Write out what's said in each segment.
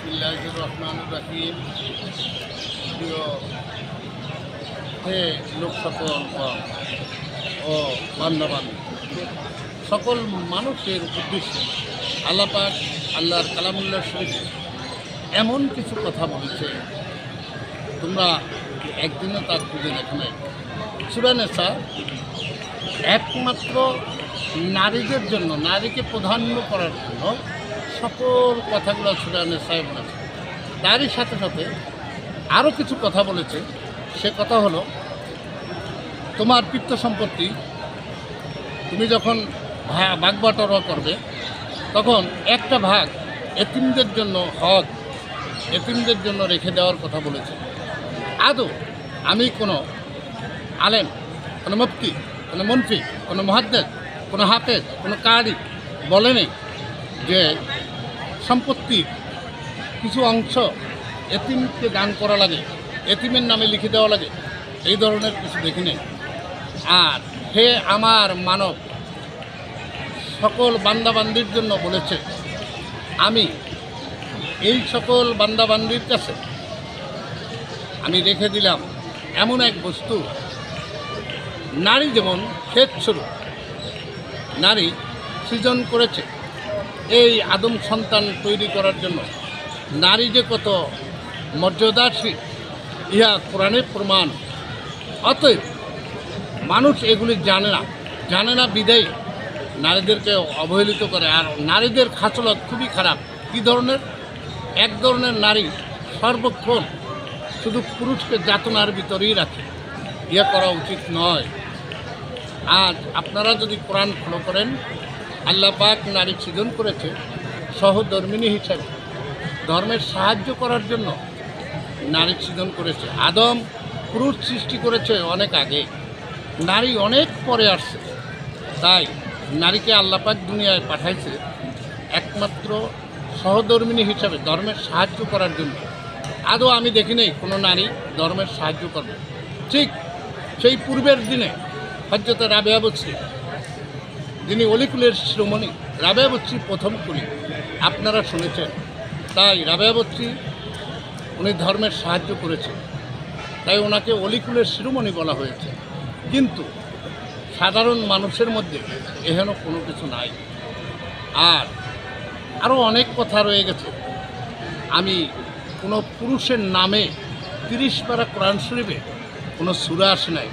বিসমিল্লাহির রহমানির রহিম। প্রিয় হে লোক সকল ও বান্দাবান্দি সকল মানুষের উদ্দেশ্যে আল্লাহ পাক আল্লাহর কালামুল্লাহ শরীফ এমন কিছু কথা বলেছে, তোমরা একদিনও তার খুঁজে দেখো নাই। সূরা নিসা একমাত্র নারীদের জন্য, নারীকে প্রাধান্য করার জন্য সকল কথাগুলো সূরা নিসায় বলেছে। তারই সাথে সাথে আরও কিছু কথা বলেছে। সে কথা হলো, তোমার পিতৃ সম্পত্তি তুমি যখন ভাগ বাটোয়ারা করবে, তখন একটা ভাগ এতিমদের জন্য হক, এতিমদের জন্য রেখে দেওয়ার কথা বলেছে। আদৌ আমি কোনো আলেম, কোনো মুফতি, কোনো মন্ত্রী, কোনো মুহাদ্দিস, কোনো হাফেজ, কোনো কারি বলেনি যে সম্পত্তির কিছু অংশ এতিমকে দান করা লাগে, এতিমের নামে লিখে দেওয়া লাগে, এই ধরনের কিছু দেখিনি। আর হে আমার মানব, সকল বান্দাবান্দির জন্য বলেছে, আমি এই সকল বান্দাবান্দির কাছে আমি রেখে দিলাম এমন এক বস্তু, নারী যেমন ক্ষেত স্বরূপ নারী সৃজন করেছে এই আদম সন্তান তৈরি করার জন্য। নারী যে কত মর্যাদাশীল ইহা কোরআনের প্রমাণ। অতএব মানুষ এগুলি জানে না বিদায়ী নারীদেরকে অবহেলিত করে। আর নারীদের খাচলত খুবই খারাপ। কী ধরনের? এক ধরনের নারী সর্বক্ষণ শুধু পুরুষকে যাতনার ভিতরেই রাখে। ইয়া করা উচিত নয়। আজ আপনারা যদি কোরআন ফলো করেন, আল্লাহ পাক নারী সৃজন করেছে সহধর্মিণী হিসাবে, ধর্মের সাহায্য করার জন্য নারী সৃজন করেছে। আদম পুরুষ সৃষ্টি করেছে অনেক আগে, নারী অনেক পরে আসছে। তাই নারীকে আল্লাহ পাক দুনিয়ায় পাঠাইছে একমাত্র সহধর্মিণী হিসাবে, ধর্মের সাহায্য করার জন্য। আদৌ আমি দেখি নেই কোনো নারী ধর্মের সাহায্য করবে। ঠিক সেই পূর্বের দিনে হযরত রাবেয়া বচ্চি, যিনি অলিকুলের শিরোমণি, রাবেয়া বচ্চি প্রথম কুলি, আপনারা শুনেছেন। তাই রাবেয়া বচ্চি উনি ধর্মের সাহায্য করেছেন, তাই ওনাকে অলিকুলের শিরোমণি বলা হয়েছে। কিন্তু সাধারণ মানুষের মধ্যে এহেন কোনো কিছু নাই। আর আরও অনেক কথা রয়ে গেছে। আমি কোনো পুরুষের নামে 30 পারা কোরআন শরীফে কোনো সূরা আসে নাই,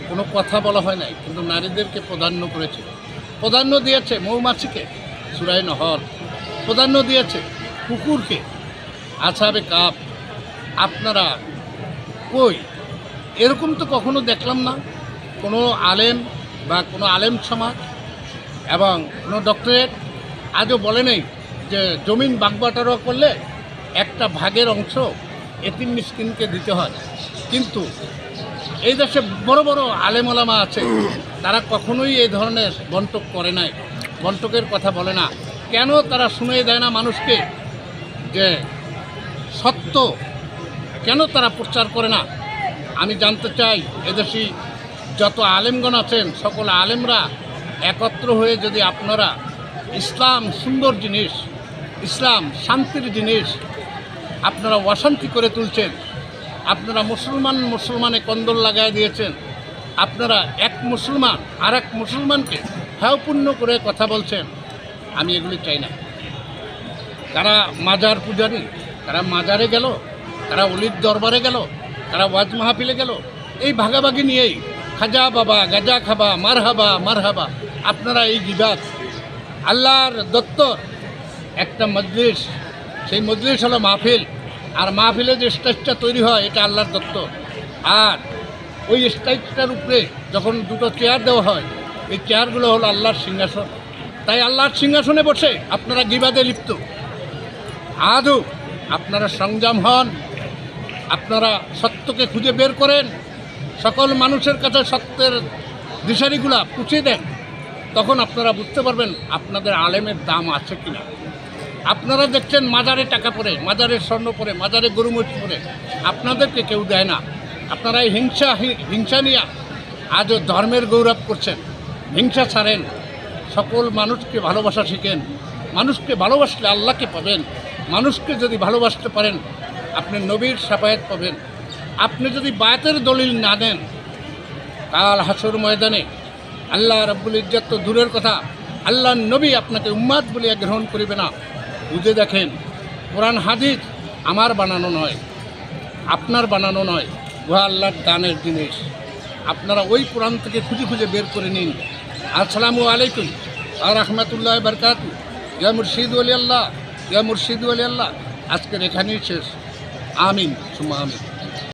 কোনো কথা বলা হয় নাই, কিন্তু নারীদেরকে প্রাধান্য করেছে। প্রাধান্য দিয়েছে মৌমাছিকে, সূরা নহল। প্রাধান্য দিয়েছে কুকুরকে, আসহাবে কাফ। আপনারা কই? এরকম তো কখনো দেখলাম না। কোনো আলেম বা কোনো আলেম সমাজ এবং কোনো ডক্টরেট আজও বলে নেই যে জমিন বাগবাটোয়ারা করলে একটা ভাগের অংশ এতিম মিসকিনকে দিতে হয়। কিন্তু এই দেশে বড় বড় আলেম ওলামা আছে, তারা কখনোই এই ধরনের বন্টক করে নাই, বন্টকের কথা বলে না। কেন তারা শুনিয়ে দেয় না মানুষকে যে সত্য? কেন তারা প্রচার করে না? আমি জানতে চাই, এদেশি যত আলেমগণ আছেন, সকল আলেমরা একত্র হয়ে যদি আপনারা ইসলাম সুন্দর জিনিস, ইসলাম শান্তির জিনিস, আপনারা অশান্তি করে তুলছেন, আপনারা মুসলমানে কন্দল লাগাই দিয়েছেন, আপনারা এক মুসলমান আর এক মুসলমানকে হেয়পূর্ণ করে কথা বলছেন। আমি এগুলি চাই না। তারা মাজার পূজারী, তারা মাজারে গেল, তারা অলির দরবারে গেল, তারা ওয়াজ মাহফিলে গেল, এই ভাগাভাগি নিয়েই খাজা বাবা, গাজা খাবা, মারহাবা মারহাবা। আপনারা এই গিবাত, আল্লাহর দত্তর একটা মজলিস, সেই মজলিস হলো মাহফিল। আর মাহফিলে যে স্টেজটা তৈরি হয়, এটা আল্লাহর দত্তর। আর ওই স্টেজটার উপরে যখন দুটো চেয়ার দেওয়া হয়, এই চেয়ারগুলো হলো আল্লাহর সিংহাসন। তাই আল্লাহর সিংহাসনে বসে আপনারা গিবাদে লিপ্ত। আদৌ আপনারা সংযম হন, আপনারা সত্যকে খুঁজে বের করেন, সকল মানুষের কাছে সত্যের দিশারিগুলা পুঁছে দেন। তখন আপনারা বুঝতে পারবেন আপনাদের আলেমের দাম আছে কিনা। আপনারা দেখছেন মাজারে টাকা পড়ে, মাজারে স্বর্ণ পড়ে, মাজারে গরুমুখ পড়ে, আপনাদেরকে কেউ দেয় না। আপনারা এই হিংসা নিয়ে আজও ধর্মের গৌরব করছেন। হিংসা ছাড়েন, সকল মানুষকে ভালোবাসা শিখেন। মানুষকে ভালোবাসলে আল্লাহকে পাবেন। মানুষকে যদি ভালোবাসতে পারেন আপনি নবীর শাফায়াত পাবেন। আপনি যদি বায়াতের দলিল না দেন, কাল হাসর ময়দানে আল্লাহ রাব্বুল ইজ্জত তো দূরের কথা, আল্লাহর নবী আপনাকে উম্মাত বলিয়া গ্রহণ করিবে না। বুঝে দেখেন, কোরআন হাদিস আমার বানানো নয়, আপনার বানানো নয়, উহা আল্লাহর দানের জিনিস। আপনারা ওই কোরআন থেকে খুঁজে খুঁজে বের করে নিন। আসসালামু আলাইকুম আর রহমতুল্লাহ বরকাতু। ইয়া মুর্শিদ ওলি আল্লাহ, ইয়া মুর্শিদ ওলি আল্লাহ। আজকের এখানেই শেষ। আমিন সুম্মা আমিন।